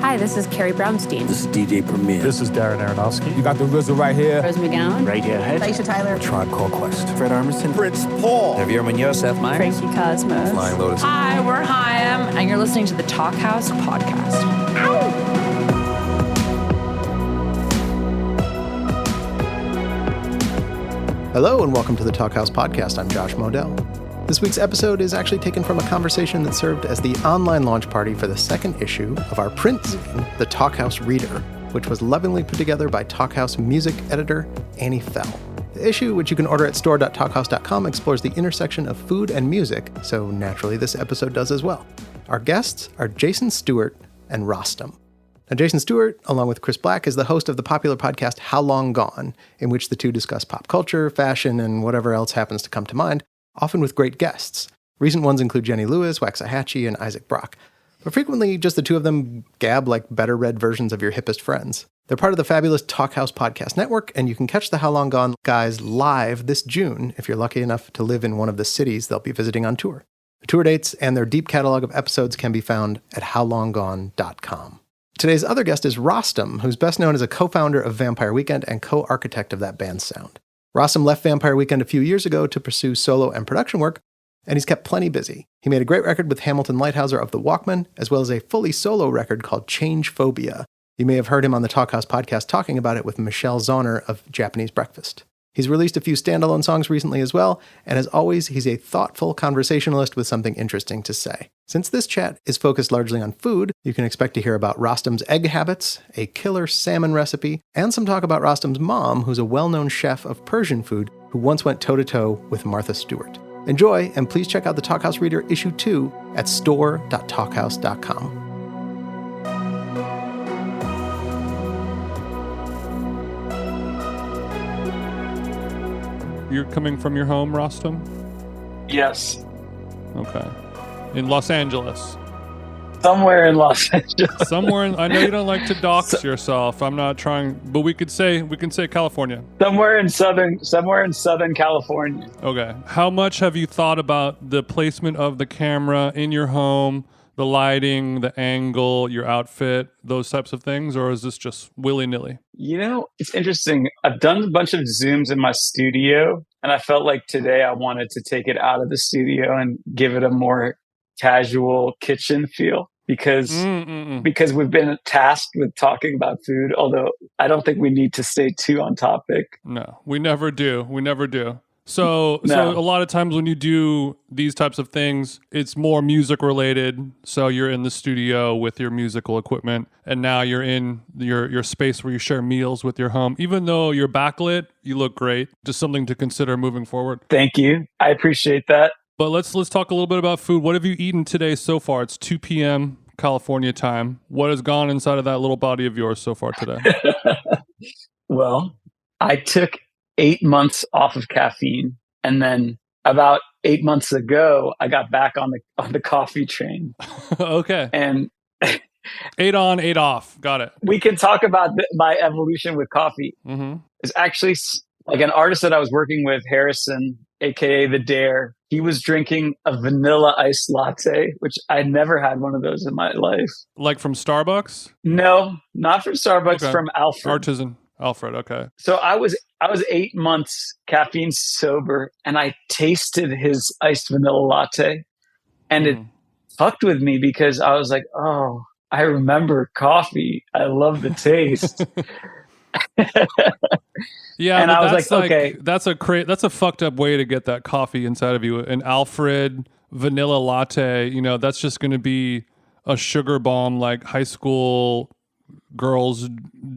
Hi, this is Carrie Brownstein. This is DJ Premier. This is Darren Aronofsky. You got the RZA right here. Rose McGowan. Radiohead. Aisha Tyler. Tribe Called Quest. Fred Armisen. Prince Paul. Javier Munoz. Seth Meyers. Frankie Cosmos. Flying Lotus. Hi, we're Chaim, and you're listening to the Talkhouse Podcast. Hello and welcome to the Talkhouse Podcast. I'm Josh Modell. This week's episode is actually taken from a conversation that served as the online launch party for the second issue of our print zine, The Talkhouse Reader, which was lovingly put together by Talkhouse music editor Annie Fell. The issue, which you can order at store.talkhouse.com, explores the intersection of food and music, so naturally this episode does as well. Our guests are Jason Stewart and Rostam. Now, Jason Stewart, along with Chris Black, is the host of the popular podcast How Long Gone, in which the two discuss pop culture, fashion, and whatever else happens to come to mind, often with great guests. Recent ones include Jenny Lewis, Waxahachie, and Isaac Brock. But frequently, just the two of them gab like better read versions of your hippest friends. They're part of the fabulous Talkhouse Podcast Network, and you can catch the How Long Gone guys live this June if you're lucky enough to live in one of the cities they'll be visiting on tour. The tour dates and their deep catalog of episodes can be found at howlonggone.com. Today's other guest is Rostam, who's best known as a co-founder of Vampire Weekend and co-architect of that band's sound. Rostam left Vampire Weekend a few years ago to pursue solo and production work, and he's kept plenty busy. He made a great record with Hamilton Lighthouser of the Walkmen, as well as a fully solo record called Change Phobia. You may have heard him on the Talkhouse Podcast talking about it with Michelle Zauner of Japanese Breakfast. He's released a few standalone songs recently as well, and as always, he's a thoughtful conversationalist with something interesting to say. Since this chat is focused largely on food, you can expect to hear about Rostam's egg habits, a killer salmon recipe, and some talk about Rostam's mom, who's a well-known chef of Persian food who once went toe-to-toe with Martha Stewart. Enjoy, and please check out the Talkhouse Reader Issue 2 at store.talkhouse.com. You're coming from your home, Rostam? Yes. Okay. In Los Angeles. Somewhere in Los Angeles. I know you don't like to dox yourself. I'm not trying, but we can say California. Somewhere in Southern California. Okay. How much have you thought about the placement of the camera in your home, the lighting, the angle, your outfit, those types of things, or is this just willy-nilly? You know, it's interesting. I've done a bunch of Zooms in my studio, and I felt like today I wanted to take it out of the studio and give it a more casual kitchen feel because we've been tasked with talking about food, although I don't think we need to stay too on topic. No, we never do. So a lot of times when you do these types of things, it's more music related. So you're in the studio with your musical equipment, and now you're in your space where you share meals with your home. Even though you're backlit, you look great. Just something to consider moving forward. Thank you. I appreciate that. But let's talk a little bit about food. What have you eaten today so far? It's 2 p.m. California time. What has gone inside of that little body of yours so far today? Well, I took 8 months off of caffeine, and then about 8 months ago, I got back on the coffee train. Okay. And 8 on, 8 off. Got it. We can talk about my evolution with coffee. Mm-hmm. It's actually like an artist that I was working with, Harrison, aka The Dare. He was drinking a vanilla iced latte, which I'd never had one of those in my life. Like from Starbucks? No, not from Starbucks, okay. From Alfred. Artisan. Alfred, okay. So I was 8 months caffeine sober, and I tasted his iced vanilla latte, and it fucked with me because I was like, oh, I remember coffee. I love the taste. Yeah, and I was like, okay, that's a fucked up way to get that coffee inside of you. An Alfred vanilla latte, that's just going to be a sugar bomb, like high school girls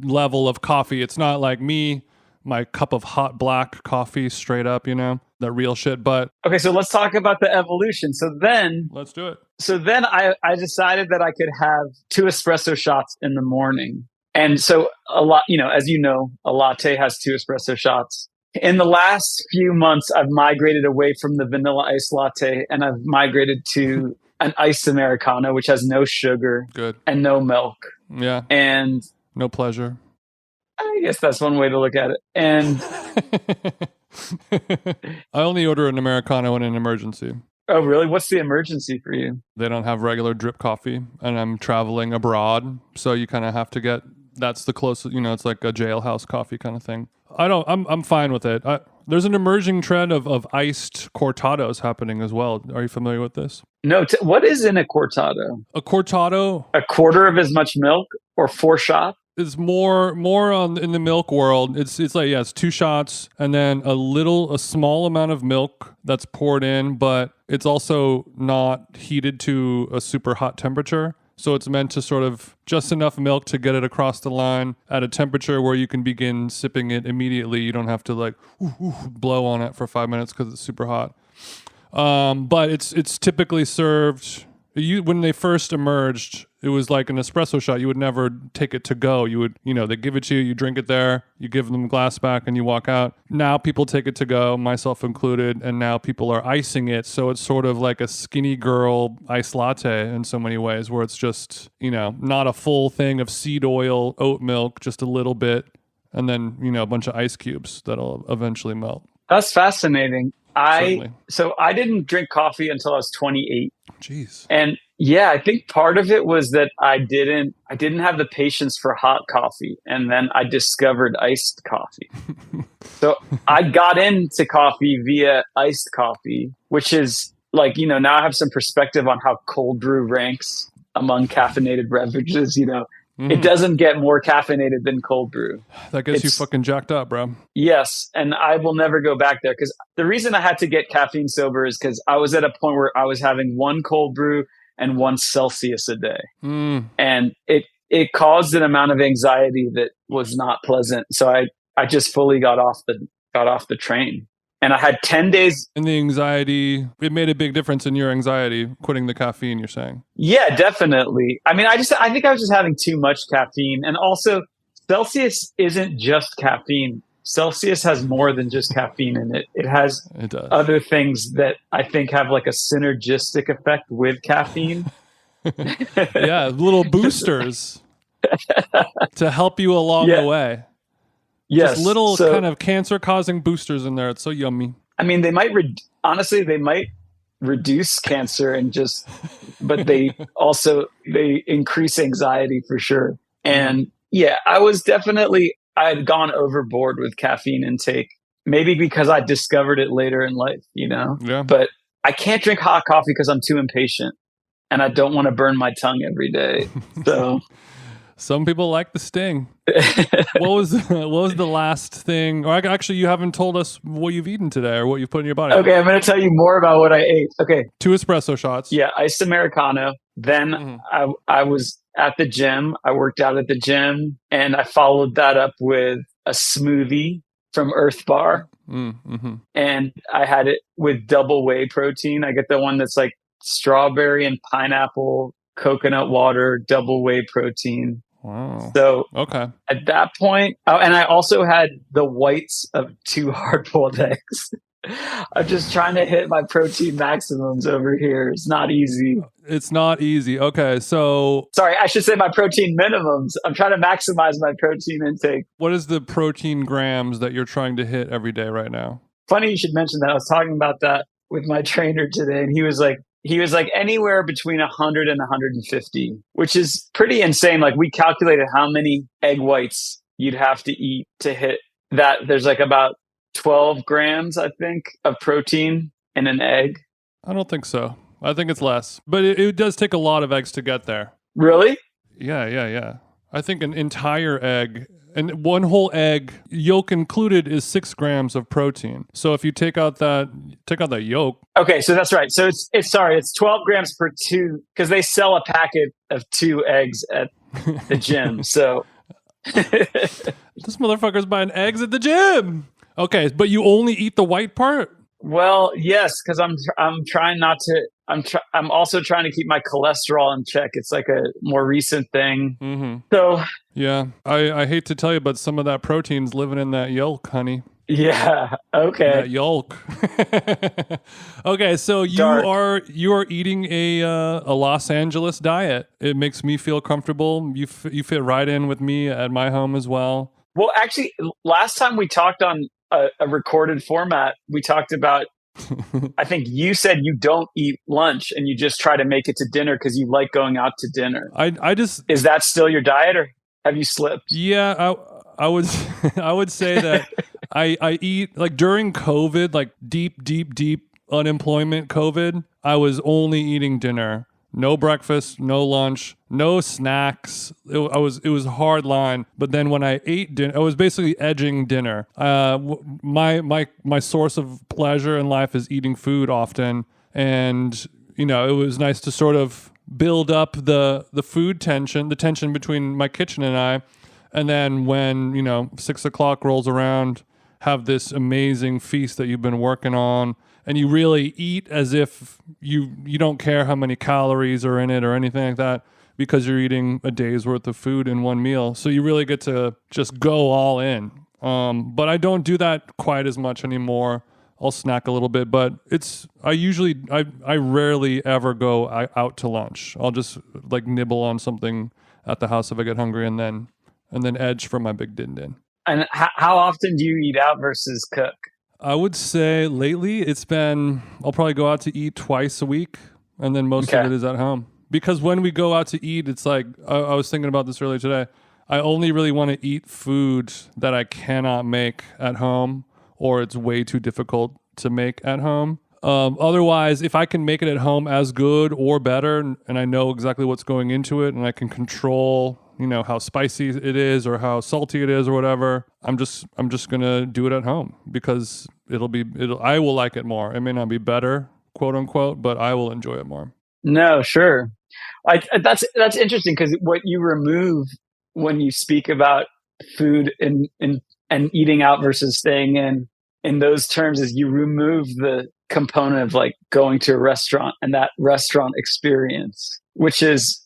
level of coffee. It's not like me, my cup of hot black coffee straight up, that real shit. But okay, so let's talk about the evolution. So then let's do it. So then I decided that I could have 2 espresso shots in the morning. And so a latte has 2 espresso shots. In the last few months, I've migrated away from the vanilla iced latte, and I've migrated to an iced Americano, which has no sugar and no milk. Yeah. And no pleasure. I guess that's one way to look at it. And I only order an Americano in an emergency. Oh, really? What's the emergency for you? They don't have regular drip coffee, and I'm traveling abroad, so you kind of have to get. That's the closest. It's like a jailhouse coffee kind of thing. I'm fine with it. There's an emerging trend of iced cortados happening as well. Are you familiar with this? No. What is in a cortado? A cortado, A quarter of as much milk or 4 shots? is more in the milk world. It's like, it's 2 shots and then a small amount of milk that's poured in, but it's also not heated to a super hot temperature. So it's meant to sort of just enough milk to get it across the line at a temperature where you can begin sipping it immediately. You don't have to like blow on it for 5 minutes because it's super hot. But it's typically served. When they first emerged, it was like an espresso shot. You would never take it to go. You would, they give it to you, you drink it there, you give them the glass back and you walk out. Now people take it to go, myself included, and now people are icing it. So it's sort of like a skinny girl iced latte in so many ways, where it's just, not a full thing of seed oil, oat milk, just a little bit, and then, a bunch of ice cubes that'll eventually melt. That's fascinating. Certainly. So I didn't drink coffee until I was 28. Jeez. And yeah, I think part of it was that I didn't have the patience for hot coffee. And then I discovered iced coffee. So I got into coffee via iced coffee, which is like, now I have some perspective on how cold brew ranks among caffeinated beverages, It doesn't get more caffeinated than cold brew. That gets you fucking jacked up, bro. Yes. And I will never go back there, because the reason I had to get caffeine sober is because I was at a point where I was having 1 cold brew and 1 Celsius a day. And it caused an amount of anxiety that was not pleasant. So I just fully got off the train. And I had 10 days. And the anxiety, it made a big difference in your anxiety, quitting the caffeine, you're saying? Yeah, definitely. I mean, I think I was just having too much caffeine. And also, Celsius isn't just caffeine. Celsius has more than just caffeine in it. It has other things that I think have like a synergistic effect with caffeine. Yeah, little boosters to help you along the way. Yes. Just little kind of cancer-causing boosters in there. It's so yummy. I mean, they might reduce cancer but they increase anxiety for sure. And yeah, I had gone overboard with caffeine intake, maybe because I discovered it later in life, Yeah. But I can't drink hot coffee because I'm too impatient and I don't want to burn my tongue every day. So some people like the sting. What was the last thing? Or actually, you haven't told us what you've eaten today or what you've put in your body. Okay, I'm going to tell you more about what I ate. Okay. 2 espresso shots. Yeah, iced Americano. Then I was at the gym. I worked out at the gym, and I followed that up with a smoothie from Earth Bar. And I had it with double whey protein. I get the one that's like strawberry and pineapple, coconut water, double whey protein. Wow. So okay. At that point, and I also had the whites of 2 hard-boiled eggs. I'm just trying to hit my protein maximums over here. It's not easy. Okay, so sorry, I should say my protein minimums. I'm trying to maximize my protein intake. What is the protein grams that you're trying to hit every day right now? Funny you should mention that. I was talking about that with my trainer today, and he was like anywhere between 100 and 150, which is pretty insane. Like, we calculated how many egg whites you'd have to eat to hit that. There's like about 12 grams, I think, of protein in an egg. I don't think so. I think it's less, but it does take a lot of eggs to get there. Really? Yeah. I think an entire egg, and 1 whole egg, yolk included, is 6 grams of protein. So if you take out that yolk. Okay, so that's right. So it's 12 grams per 2, because they sell a packet of 2 eggs at the gym. So this motherfucker's buying eggs at the gym. Okay, but you only eat the white part? Well, yes, because I'm trying not to. I'm also trying to keep my cholesterol in check. It's like a more recent thing. So yeah, I hate to tell you, but some of that protein's living in that yolk, honey. Yeah. Okay. That yolk. Okay, so you are eating a Los Angeles diet. It makes me feel comfortable. You fit right in with me at my home as well. Well, actually, last time we talked on a recorded format, we talked about I think you said you don't eat lunch and you just try to make it to dinner because you like going out to dinner. Is that still your diet, or have you slipped? Yeah, I would I would say that I eat, like, during COVID, like deep unemployment COVID, I was only eating dinner. No breakfast, no lunch, no snacks. It was a hard line. But then when I ate dinner, I was basically edging dinner. My source of pleasure in life is eating food often, and it was nice to sort of build up the food tension, the tension between my kitchen and I, and then when 6:00 rolls around, have this amazing feast that you've been working on. And you really eat as if you don't care how many calories are in it or anything like that, because you're eating a day's worth of food in one meal. So you really get to just go all in. But I don't do that quite as much anymore. I'll snack a little bit, but I rarely ever go out to lunch. I'll just like nibble on something at the house if I get hungry, and then edge for my big din-din. And how often do you eat out versus cook? I would say lately I'll probably go out to eat twice a week, and then most of it is at home. Because when we go out to eat, it's like, I was thinking about this earlier today, I only really want to eat food that I cannot make at home, or it's way too difficult to make at home. Otherwise, if I can make it at home as good or better, and I know exactly what's going into it, and I can control how spicy it is or how salty it is or whatever, I'm just gonna do it at home, because I will like it more. It may not be better, quote unquote, but I will enjoy it more. No, sure. That's interesting, because what you remove when you speak about food and eating out versus staying in those terms is you remove the component of like going to a restaurant and that restaurant experience, which is,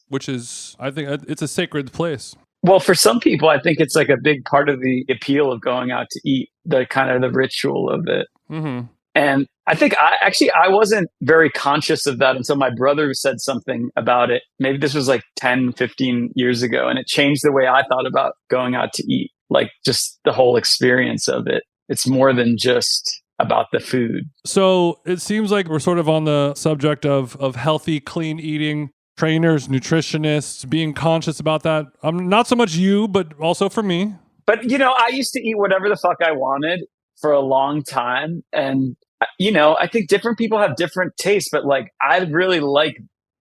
I think it's a sacred place. Well, for some people, I think it's like a big part of the appeal of going out to eat, the kind of the ritual of it. Mm-hmm. And I think I wasn't very conscious of that until my brother said something about it. Maybe this was like 10, 15 years ago. And it changed the way I thought about going out to eat, like just the whole experience of it. It's more than just about the food. So it seems like we're sort of on the subject of healthy, clean eating. Trainers, nutritionists, being conscious about that. Not so much you, but also for me. But, I used to eat whatever the fuck I wanted for a long time. And, I think different people have different tastes, but like, I really like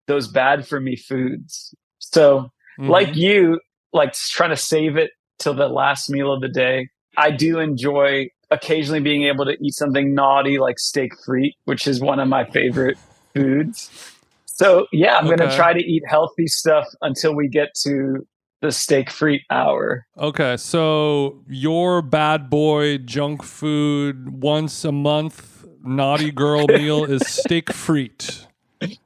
those bad for me foods. So like you, like trying to save it till the last meal of the day. I do enjoy occasionally being able to eat something naughty like steak frite, which is one of my favorite foods. So, yeah, I'm going to try to eat healthy stuff until we get to the steak frite hour. Okay, so your bad boy junk food once a month naughty girl meal is steak frite.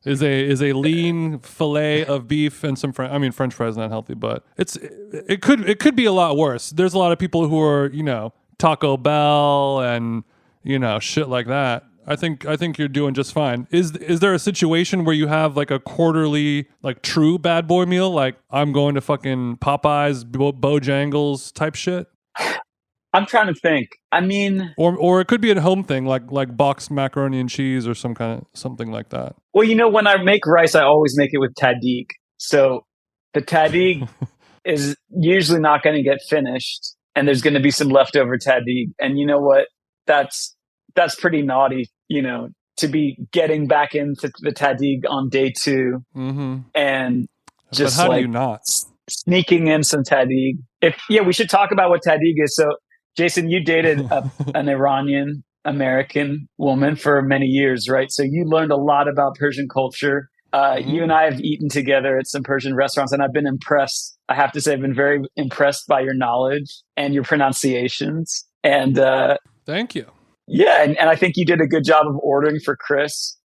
Is a lean fillet of beef and some French fries not healthy, but it could be a lot worse. There's a lot of people who are, Taco Bell and shit like that. I think you're doing just fine. Is there a situation where you have like a quarterly, like true bad boy meal? Like I'm going to fucking Popeyes, Bojangles type shit? I'm trying to think. Or it could be a home thing, like boxed macaroni and cheese or something like that. Well, when I make rice, I always make it with tahdig. So the tahdig is usually not going to get finished, and there's going to be some leftover tahdig. And you know what? That's pretty naughty, to be getting back into the tahdig on day 2 and just but how do you not sneaking in some tahdig. We should talk about what tahdig is. So, Jason, you dated an Iranian American woman for many years, right? So you learned a lot about Persian culture. You and I have eaten together at some Persian restaurants, and I've been impressed. I have to say, I've been very impressed by your knowledge and your pronunciations. And thank you. Yeah, and I think you did a good job of ordering for Chris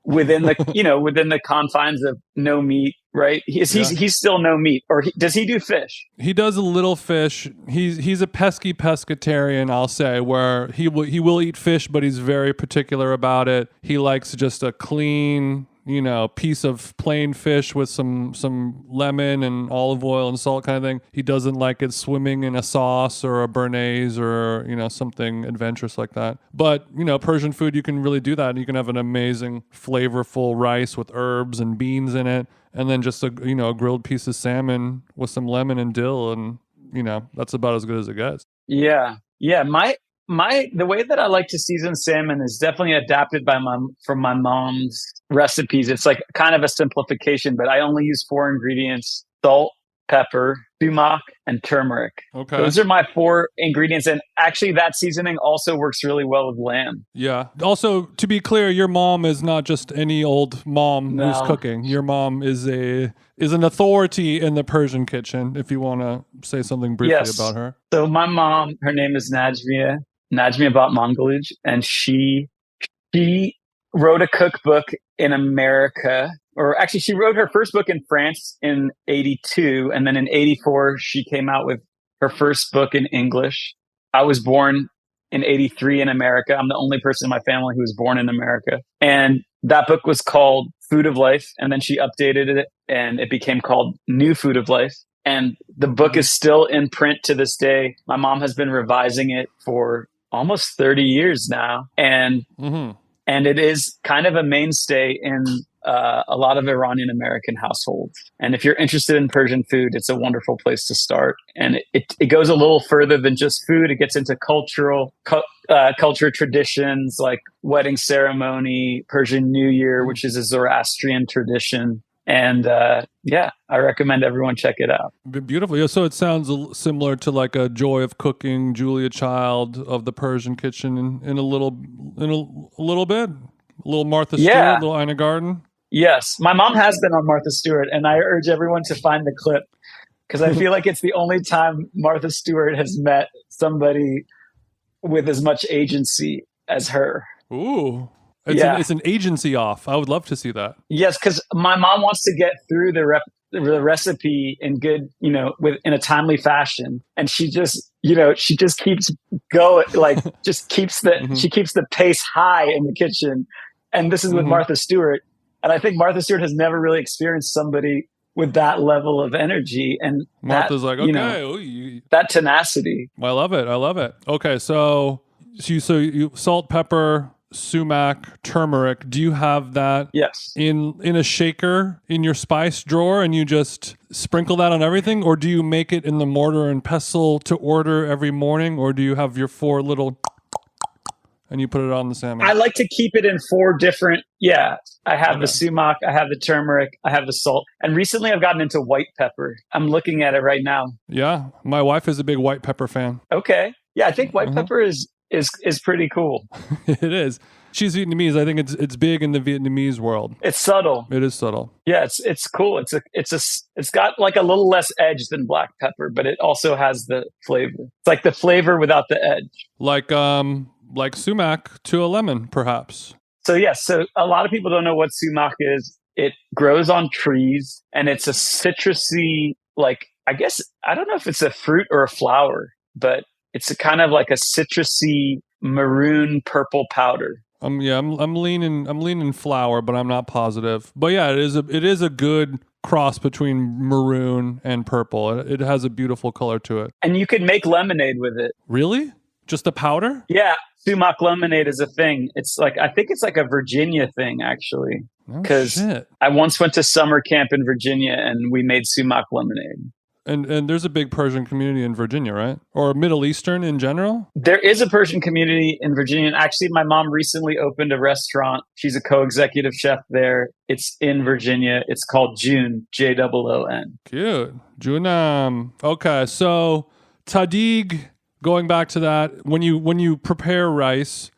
within the within the confines of no meat, right? He's still no meat, or does he do fish? He does a little fish. He's a pesky pescatarian, I'll say, where he will eat fish, but he's very particular about it. He likes just a clean, piece of plain fish with some lemon and olive oil and salt kind of thing. He doesn't like it swimming in a sauce or a béarnaise or, something adventurous like that. But, Persian food, you can really do that. And you can have an amazing, flavorful rice with herbs and beans in it. And then just a grilled piece of salmon with some lemon and dill. And, that's about as good as it gets. Yeah. Yeah. The way that I like to season salmon is definitely adapted from my mom's recipes. It's like kind of a simplification, but I only use 4 ingredients: salt, pepper, sumac, and turmeric. Okay. Those are my 4 ingredients. And actually that seasoning also works really well with lamb. Yeah. Also, to be clear, your mom is not just any old mom who's cooking. Your mom is an authority in the Persian kitchen, if you want to say something briefly about her. So my mom, her name is Najmiya Batmangalij, and she wrote a cookbook in America, or actually she wrote her first book in France in 82. And then in 84, she came out with her first book in English. I was born in 83 in America. I'm the only person in my family who was born in America. And that book was called Food of Life. And then she updated it and it became called New Food of Life. And the book is still in print to this day. My mom has been revising it for almost 30 years now. And it is kind of a mainstay in a lot of Iranian American households. And if you're interested in Persian food, it's a wonderful place to start. And it goes a little further than just food. It gets into culture traditions like wedding ceremony, Persian New Year, which is a Zoroastrian tradition. And I recommend everyone check it out. Beautiful. Yeah, so it sounds similar to like a Joy of Cooking, Julia Child of the Persian kitchen in a little bit, a little Martha Stewart, a little Ina Garten. Yes, my mom has been on Martha Stewart, and I urge everyone to find the clip because I feel like it's the only time Martha Stewart has met somebody with as much agency as her. Ooh. It's an agency off. I would love to see that. Yes, because my mom wants to get through the recipe in good, in a timely fashion, and she just keeps going, like just keeps she keeps the pace high in the kitchen. And this is with Martha Stewart, and I think Martha Stewart has never really experienced somebody with that level of energy and Martha's like, okay, that tenacity. I love it. Okay, so you salt, pepper, sumac, turmeric. Do you have that in a shaker in your spice drawer and you just sprinkle that on everything, or do you make it in the mortar and pestle to order every morning, or do you have your 4 little and you put it on the salmon? I like to keep it in 4 different. I have the sumac, I have the turmeric, I have the salt, and recently I've gotten into white pepper. I'm looking at it right now. Yeah, my wife is a big white pepper fan. Okay, yeah, I think white pepper is pretty cool. It is. She's Vietnamese. I think it's big in the Vietnamese world. It's subtle. It is subtle. Yeah, it's cool. It's got like a little less edge than black pepper, but it also has the flavor. It's like the flavor without the edge. Like sumac to a lemon, perhaps. So a lot of people don't know what sumac is. It grows on trees and it's a citrusy, like, I guess, I don't know if it's a fruit or a flower, but it's a kind of like a citrusy maroon purple powder. I'm leaning flower, but I'm not positive. But yeah, it is a good cross between maroon and purple. It has a beautiful color to it. And you can make lemonade with it. Really? Just the powder? Yeah, sumac lemonade is a thing. It's like, I think it's like a Virginia thing actually. Because I once went to summer camp in Virginia and we made sumac lemonade. And there's a big Persian community in Virginia, right? Or Middle Eastern in general? There is a Persian community in Virginia. And actually, my mom recently opened a restaurant. She's a co-executive chef there. It's in Virginia. It's called June, Joon. Cute. Junam. Okay, so tahdig, going back to that, when you prepare rice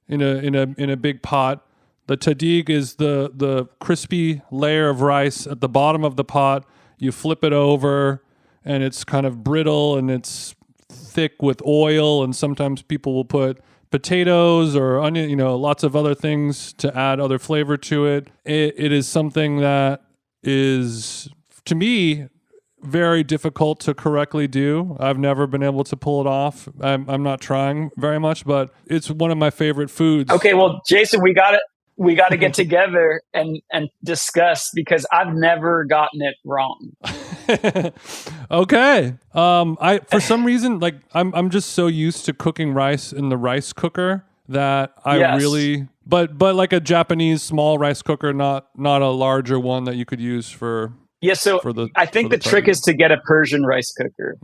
in a big pot, the tahdig is the crispy layer of rice at the bottom of the pot. You flip it over, and it's kind of brittle and it's thick with oil, and sometimes people will put potatoes or onion, lots of other things to add other flavor to it. It is something that is, to me, very difficult to correctly do. I've never been able to pull it off. I'm not trying very much, but it's one of my favorite foods. Okay, well, Jason, we got we got to get together and discuss, because I've never gotten it wrong. Okay. I for some reason, like I'm just so used to cooking rice in the rice cooker that I really, but like a Japanese small rice cooker, not a larger one that you could use for. Yeah, so I think the trick is to get a Persian rice cooker,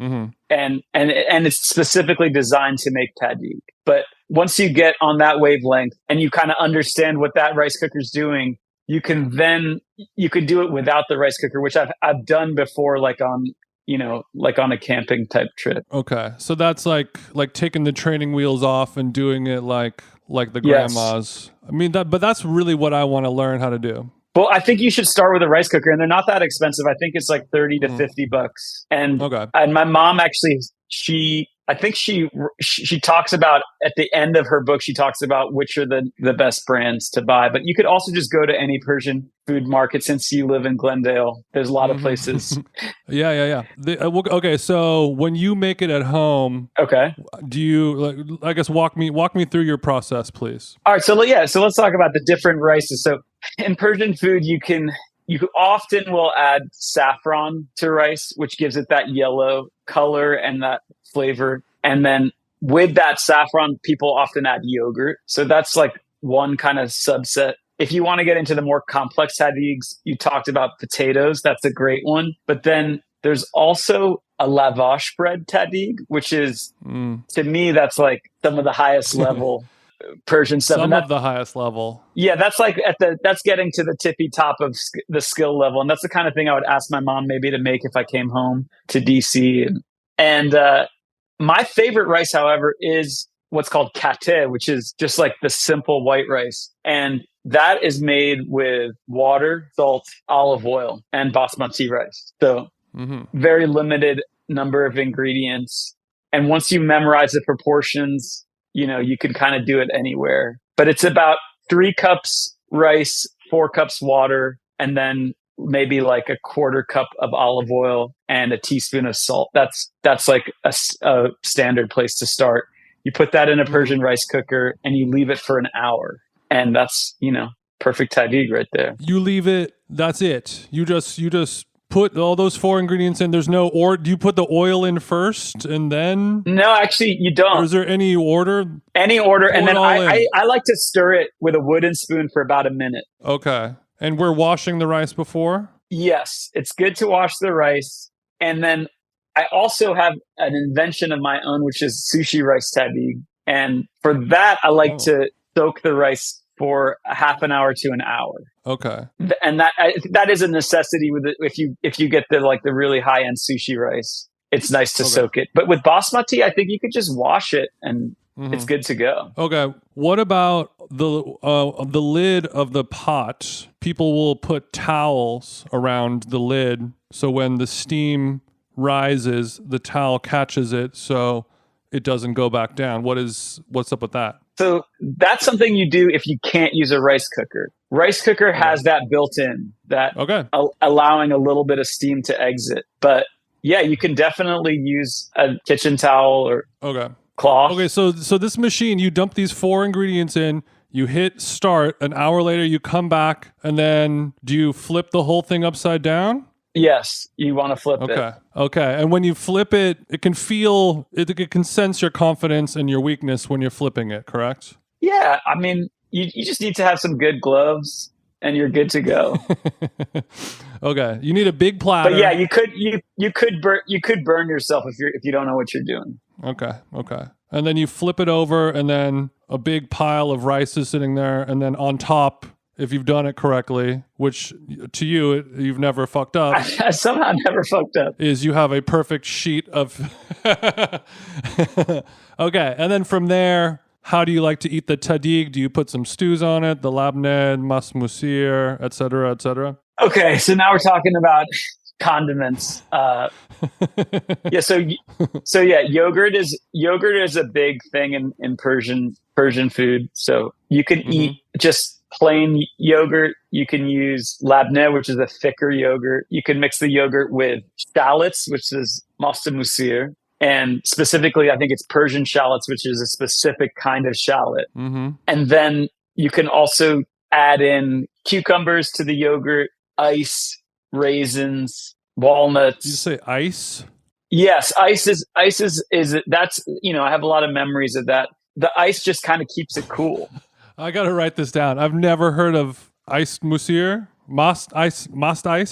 and it's specifically designed to make tahdig. But once you get on that wavelength and you kind of understand what that rice cooker's doing, you can do it without the rice cooker, which I've done before, like on a camping type trip. Okay, so that's like taking the training wheels off and doing it like the grandmas. I mean but that's really what I want to learn how to do. Well, I think you should start with a rice cooker, and they're not that expensive. I think it's like $30 to $50. And my mom actually, she talks about, at the end of her book, she talks about which are the best brands to buy. But you could also just go to any Persian food market. Since you live in Glendale, there's a lot of places. Yeah. Okay, so when you make it at home, do you I guess walk me through your process, please? All right, so let's talk about the different rices. So in Persian food, you often will add saffron to rice, which gives it that yellow color and that flavor. And then with that saffron, people often add yogurt. So that's like one kind of subset. If you want to get into the more complex tahdigs, you talked about potatoes. That's a great one. But then there's also a lavash bread tahdig, which is, to me, that's like some of the highest level Persian stuff. Some of the highest level. Yeah, that's like that's getting to the tippy top of the skill level. And that's the kind of thing I would ask my mom maybe to make if I came home to DC. And my favorite rice, however, is what's called kate, which is just like the simple white rice. And that is made with water, salt, olive oil, and basmati rice. So very limited number of ingredients. And once you memorize the proportions, you can kind of do it anywhere. But it's about 3 cups rice, 4 cups water, and then maybe like a quarter cup of olive oil and a teaspoon of salt. That's like a standard place to start. You put that in a Persian rice cooker and you leave it for an hour. And that's, perfect tahdig right there. You leave it, that's it. You just put all those 4 ingredients in. There's no do you put the oil in first and then? No, actually you don't. Or is there any order? Any order. And then I like to stir it with a wooden spoon for about a minute. Okay. And we're washing the rice before? Yes. It's good to wash the rice. And then I also have an invention of my own, which is sushi rice tahdig. And for that, I like to soak the rice for a half an hour to an hour. Okay. And that is a necessity with it. If you get the really high end sushi rice, it's nice to soak it. But with basmati, I think you could just wash it and it's good to go. Okay. What about the lid of the pot? People will put towels around the lid, so when the steam rises, the towel catches it, so it doesn't go back down. What's up with that? So that's something you do if you can't use a rice cooker. Rice cooker has that built in, that allowing a little bit of steam to exit. But yeah, you can definitely use a kitchen towel or cloth. Okay, so this machine, you dump these 4 ingredients in, you hit start, an hour later you come back, and then do you flip the whole thing upside down? Yes, you want to flip it. Okay. And when you flip it, it can sense your confidence and your weakness when you're flipping it, correct? Yeah, I mean, you just need to have some good gloves and you're good to go. Okay, you need a big platter. But yeah, you could burn yourself if you don't know what you're doing. Okay. And then you flip it over, and then a big pile of rice is sitting there, and then on top, if you've done it correctly, which to you, you've never fucked up. I somehow never fucked up. Is you have a perfect sheet of... Okay, and then from there, how do you like to eat the tahdig? Do you put some stews on it, the labneh, mas musir, et cetera, et cetera? Okay, so now we're talking about condiments. Yogurt is a big thing in Persian food. So you can eat just plain yogurt. You can use labneh, which is a thicker yogurt. You can mix the yogurt with shallots, which is mas musir. And specifically, I think it's Persian shallots, which is a specific kind of shallot. And then you can also add in cucumbers to the yogurt, ice, raisins, walnuts. Did you say ice? Yes, ice is that's, I have a lot of memories of that. The ice just kind of keeps it cool. I got to write this down. I've never heard of iced musir. Mast ice.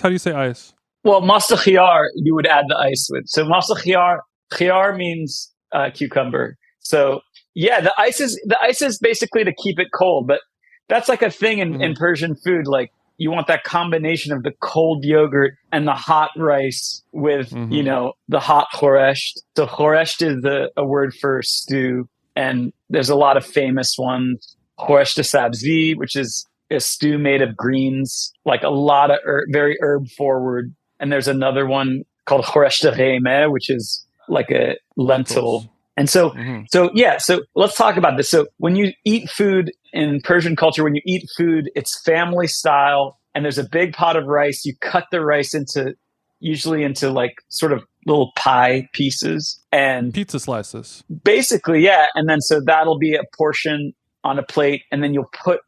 How do you say ice? Well, masta khiyar, you would add the ice with. So masta khiyar means cucumber. So yeah, the ice is basically to keep it cold, but that's like a thing in Persian food. Like you want that combination of the cold yogurt and the hot rice with, the hot khoresht. So khoresht is a word for stew. And there's a lot of famous ones. Khoresht sabzi, which is a stew made of greens, like a lot of very herb forward. And there's another one called khoresht ghemeh, which is like a lentil. And so let's talk about this. So when you eat food in Persian culture, it's family style, and there's a big pot of rice. You cut the rice usually into like sort of little pie pieces and pizza slices. Basically, yeah. And then so that'll be a portion on a plate, and then you'll put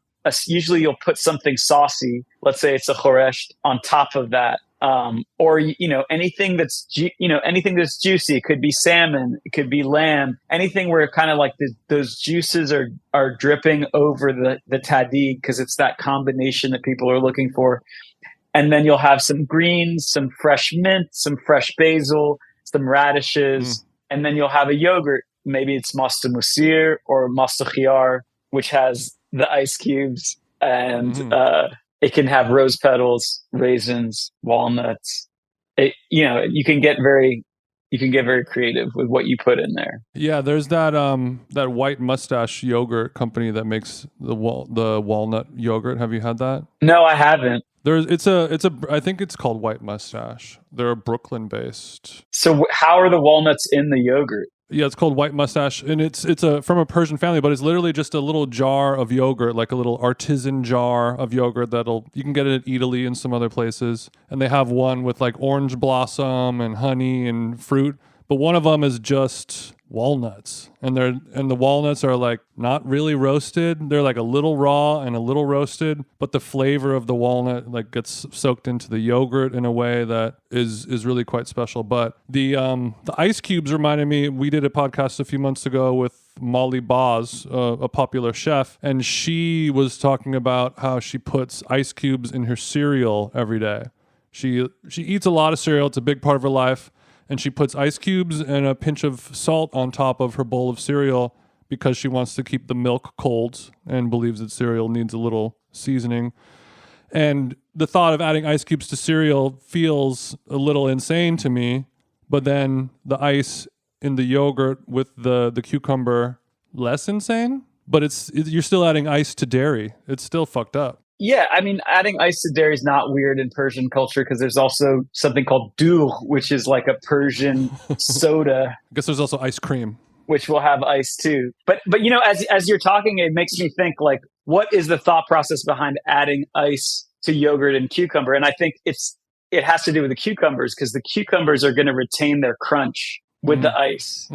something saucy. Let's say it's a khoresht on top of that. Or anything that's juicy. It could be salmon, it could be lamb, anything where kind of like those juices are dripping over the tahdig, because it's that combination that people are looking for. And then you'll have some greens, some fresh mint, some fresh basil, some radishes, and then you'll have a yogurt. Maybe it's masta musir or masta khiyar, which has the ice cubes, and it can have rose petals, raisins, walnuts. You can get very creative with what you put in there. Yeah, there's that White Mustache yogurt company that makes the walnut yogurt. Have you had that? No, I haven't. I think it's called White Mustache. They're Brooklyn based. So how are the walnuts in the yogurt? Yeah, it's called White Mustache, and it's from a Persian family, but it's literally just a little jar of yogurt, like a little artisan jar of yogurt you can get it at Italy and some other places. And they have one with like orange blossom and honey and fruit, but one of them is just walnuts, and the walnuts are like not really roasted. They're like a little raw and a little roasted, but the flavor of the walnut like gets soaked into the yogurt in a way that is really quite special. But the ice cubes reminded me, we did a podcast a few months ago with Molly Boz, a popular chef, and she was talking about how she puts ice cubes in her cereal every day. She eats a lot of cereal. It's a big part of her life. And she puts ice cubes and a pinch of salt on top of her bowl of cereal because she wants to keep the milk cold and believes that cereal needs a little seasoning. And the thought of adding ice cubes to cereal feels a little insane to me, but then the ice in the yogurt with the cucumber, less insane, but you're still adding ice to dairy. It's still fucked up. Yeah, I mean, adding ice to dairy is not weird in Persian culture, because there's also something called dough, which is like a Persian soda. I guess there's also ice cream, which will have ice too. But as you're talking, it makes me think, like, what is the thought process behind adding ice to yogurt and cucumber? And I think it has to do with the cucumbers, because the cucumbers are going to retain their crunch with the ice.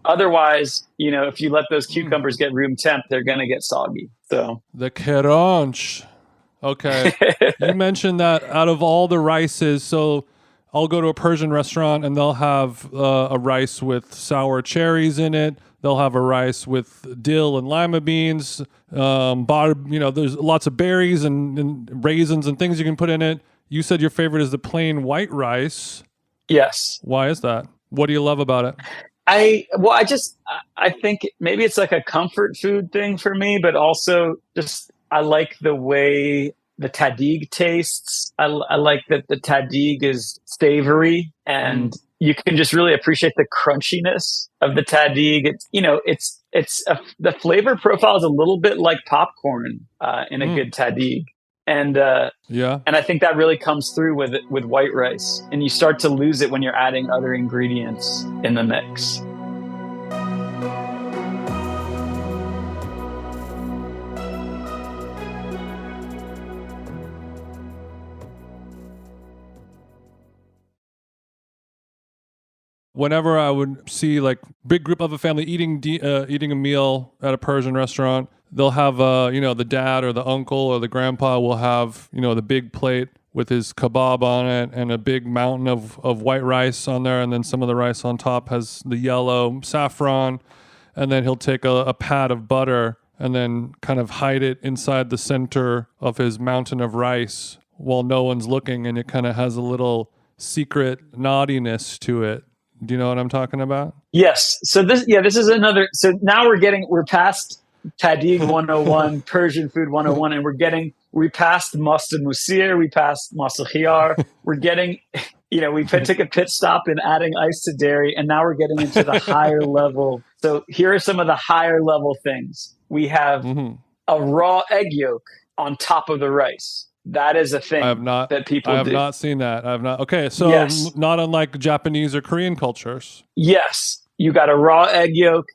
Otherwise, if you let those cucumbers get room temp, they're going to get soggy. So the crunch. Okay. You mentioned that out of all the rices, so I'll go to a Persian restaurant and they'll have a rice with sour cherries in it. They'll have a rice with dill and lima beans. There's lots of berries and raisins and things you can put in it. You said your favorite is the plain white rice. Yes. Why is that? What do you love about it? I think maybe it's like a comfort food thing for me, but also just I like the way the tahdig tastes. I like that the tahdig is savory, and you can just really appreciate the crunchiness of the tahdig. The flavor profile is a little bit like popcorn in a good tahdig. And and I think that really comes through with white rice, and you start to lose it when you're adding other ingredients in the mix. Whenever I would see like big group of a family eating a meal at a Persian restaurant, they'll have, the dad or the uncle or the grandpa will have, the big plate with his kebab on it and a big mountain of white rice on there. And then some of the rice on top has the yellow saffron. And then he'll take a pat of butter and then kind of hide it inside the center of his mountain of rice while no one's looking. And it kind of has a little secret naughtiness to it. Do you know what I'm talking about? Yes. So this is another. So now we're past Tahdig 101, Persian food 101, and we passed Masta Musir, we passed Masta Khiyar. We're getting, we took a pit stop in adding ice to dairy, and now we're getting into the higher level. So here are some of the higher level things. We have a raw egg yolk on top of the rice. That is a thing that people do. I have not seen that. I have not. Okay, so not unlike Japanese or Korean cultures. Yes, you got a raw egg yolk,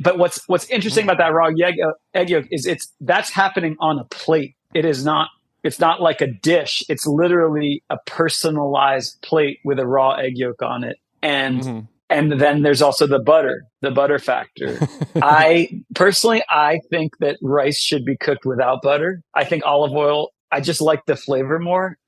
but what's interesting about that raw egg yolk is that's happening on a plate. It's not like a dish. It's literally a personalized plate with a raw egg yolk on it, and then there's also the butter factor. I think that rice should be cooked without butter. I think olive oil. I just like the flavor more.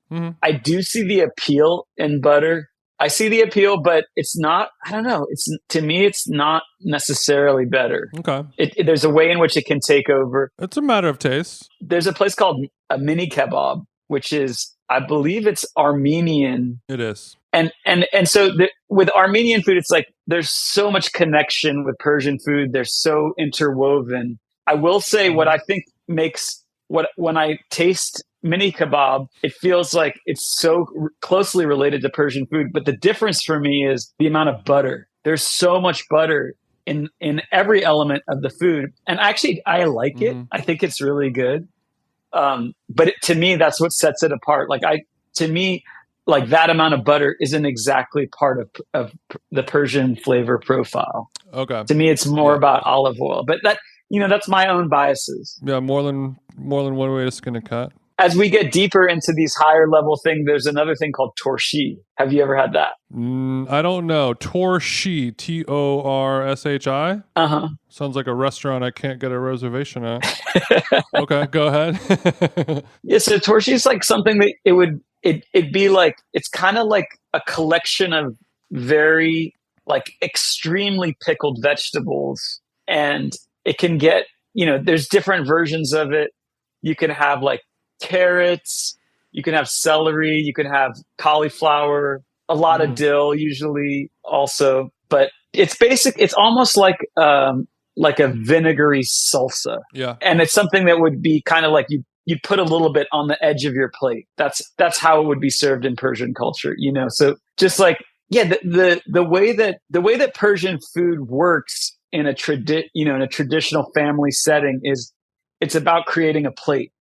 I do see the appeal in butter. I see the appeal, but it's not, I don't know. To me, it's not necessarily better. Okay. There's a way in which it can take over. It's a matter of taste. There's a place called a mini kebab, which is, I believe it's Armenian. It is. And so with Armenian food, it's like, there's so much connection with Persian food. They're so interwoven. I will say what I think makes when I taste mini kebab, it feels like it's so closely related to Persian food. But the difference for me is the amount of butter. There's so much butter in every element of the food. And actually, I like it. I think it's really good. But to me, that's what sets it apart. To me, that amount of butter isn't exactly part of the Persian flavor profile. Okay. To me, it's more about olive oil. But that's my own biases. Yeah, more than one way to skin a cat. As we get deeper into these higher level things, there's another thing called torshi. Have you ever had that? I don't know. Torshi, Torshi. Sounds like a restaurant I can't get a reservation at. Okay, go ahead. Yeah, so torshi is like something that it'd be like, it's kind of like a collection of very extremely pickled vegetables, and it can get, there's different versions of it. You can have carrots, you can have celery, you can have cauliflower, a lot of dill usually also, but it's almost like a vinegary salsa. Yeah. And it's something that would be kind of like you'd put a little bit on the edge of your plate. That's how it would be served in Persian culture, So just the way that Persian food works in a traditional family setting is it's about creating a plate.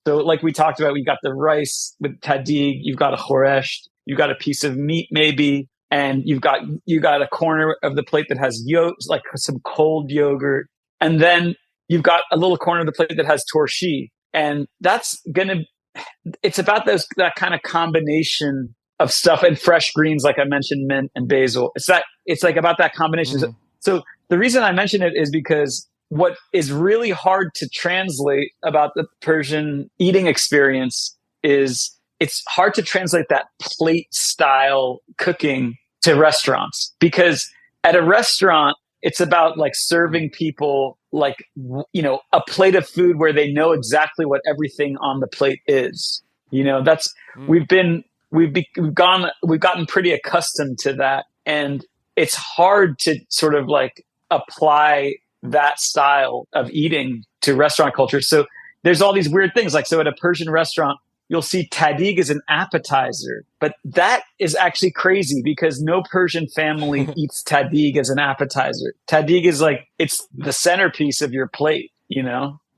So like we talked about, we got the rice with tahdig, you've got a khoresht, you've got a piece of meat maybe, and you got a corner of the plate that has like some cold yogurt, and then you've got a little corner of the plate that has torshi, and it's about that kind of combination of stuff, and fresh greens, like I mentioned, mint and basil. It's like about that combination. So the reason I mention it is because what is really hard to translate about the Persian eating experience is it's hard to translate that plate style cooking to restaurants, because at a restaurant, it's about serving people a plate of food where they know exactly what everything on the plate is. We've gotten pretty accustomed to that, and it's hard to sort of apply that style of eating to restaurant culture. So there's all these weird things. So at a Persian restaurant, you'll see tahdig as an appetizer, but that is actually crazy because no Persian family eats tahdig as an appetizer. Tahdig is it's the centerpiece of your plate,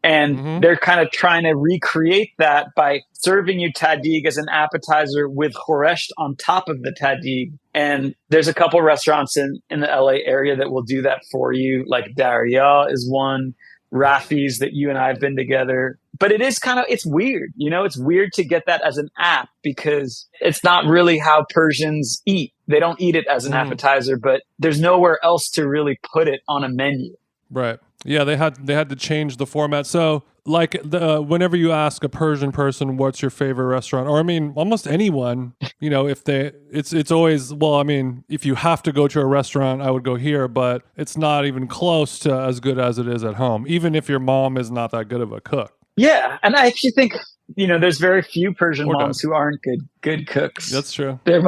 and they're kind of trying to recreate that by serving you tahdig as an appetizer with khoresht on top of the tahdig. And there's a couple restaurants in the LA area that will do that for you. Like Darya is one, Rafi's that you and I have been together. But it is it's weird. It's weird to get that as an app because it's not really how Persians eat. They don't eat it as an appetizer, but there's nowhere else to really put it on a menu. Right. Yeah, they had to change the format. So like whenever you ask a Persian person what's your favorite restaurant, or I mean almost anyone, you know, if it's always, well, I mean, if you have to go to a restaurant, I would go here, but it's not even close to as good as it is at home, even if your mom is not that good of a cook. Yeah, and I actually think, you know, there's very few Persian moms who aren't good cooks. That's true. They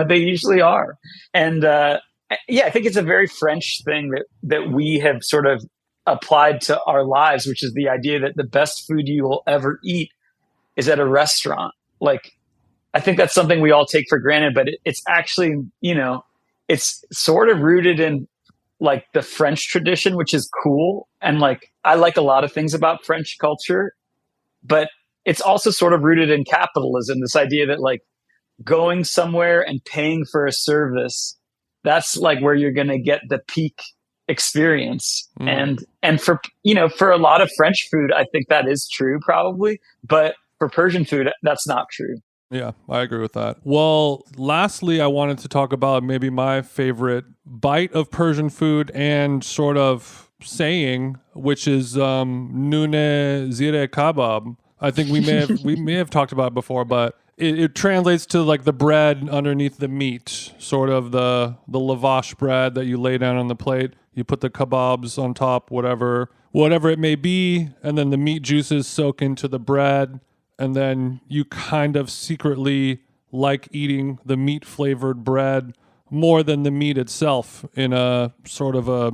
usually are. And I think it's a very French thing that we have sort of applied to our lives, which is the idea that the best food you will ever eat is at a restaurant. Like, I think that's something we all take for granted, but it's actually, you know, it's sort of rooted in like the French tradition, which is cool. And like, I like a lot of things about French culture, but it's also sort of rooted in capitalism. This idea that like going somewhere and paying for a service, that's like where you're going to get the peak experience. And for, you know, for a lot of French food, I think that is true probably, but for Persian food, that's not true. Yeah, I agree with that. Well, lastly, I wanted to talk about maybe my favorite bite of Persian food and sort of saying, which is nune zire kebab. I think we may have talked about it before, but it translates to like the bread underneath the meat, sort of the lavash bread that you lay down on the plate. You put the kebabs on top, whatever it may be, and then the meat juices soak into the bread, and then you kind of secretly like eating the meat-flavored bread more than the meat itself in a sort of a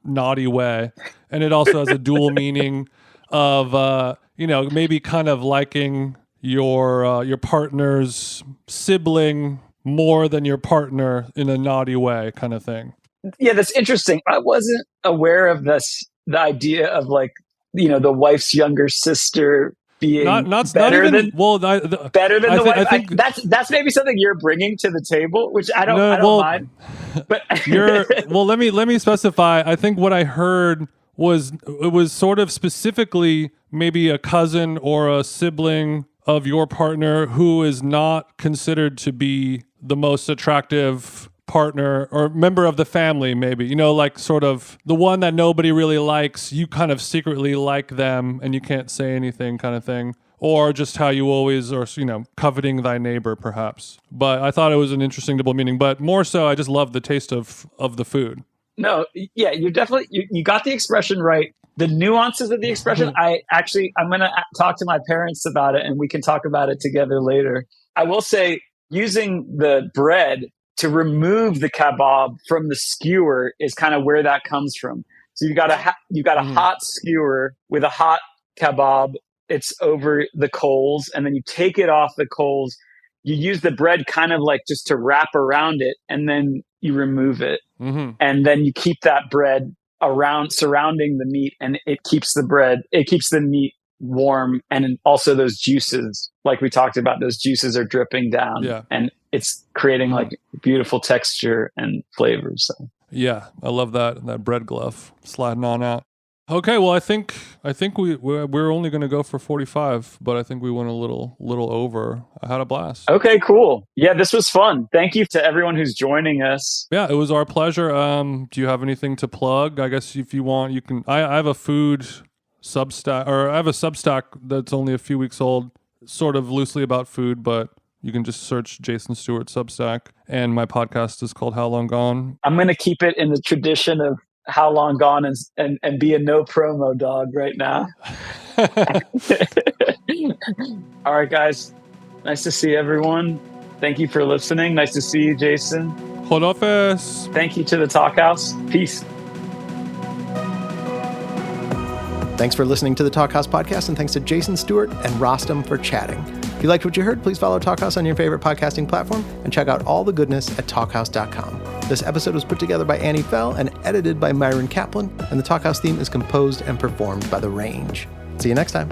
naughty way. And it also has a dual meaning of, you know, maybe kind of liking your partner's sibling more than your partner in a naughty way kind of thing. Yeah, that's interesting. I wasn't aware of the idea of like, you know, the wife's younger sister being better than the wife. I think that's maybe something you're bringing to the table, which I don't mind. But let me specify. I think what I heard was it was sort of specifically maybe a cousin or a sibling of your partner who is not considered to be the most attractive partner or member of the family, maybe, you know, like sort of the one that nobody really likes, you kind of secretly like them and you can't say anything kind of thing, or just how you always are, you know, coveting thy neighbor perhaps. But I thought it was an interesting double meaning, but more so I just love the taste of the food. No, yeah, you're definitely, you got the expression right. The nuances of the expression, I'm going to talk to my parents about it and we can talk about it together later. I will say using the bread to remove the kebab from the skewer is kind of where that comes from. So you got a hot skewer with a hot kebab. It's over the coals, and then you take it off the coals. You use the bread kind of like just to wrap around it, and then you remove it, and then you keep that bread around surrounding the meat, and it keeps the meat warm, and also those juices, like we talked about, those juices are dripping down, and it's creating like beautiful texture and flavors. So. Yeah, I love that bread glove sliding on out. Okay, well, I think we're only going to go for 45, but I think we went a little over. I had a blast. Okay, cool. Yeah, this was fun. Thank you to everyone who's joining us. Yeah, it was our pleasure. Do you have anything to plug? I guess if you want, you can. I have a food Substack, or I have a Substack that's only a few weeks old, sort of loosely about food, but you can just search Jason Stewart Substack, and my podcast is called How Long Gone. I'm going to keep it in the tradition of How Long Gone and be a no promo dog right now. All right, guys. Nice to see everyone. Thank you for listening. Nice to see you, Jason. Hodafes. Thank you to the Talkhouse. Peace. Thanks for listening to the Talkhouse Podcast, and thanks to Jason Stewart and Rostam for chatting. If you liked what you heard, please follow Talkhouse on your favorite podcasting platform and check out all the goodness at talkhouse.com. This episode was put together by Annie Fell and edited by Myron Kaplan, and the Talkhouse theme is composed and performed by The Range. See you next time.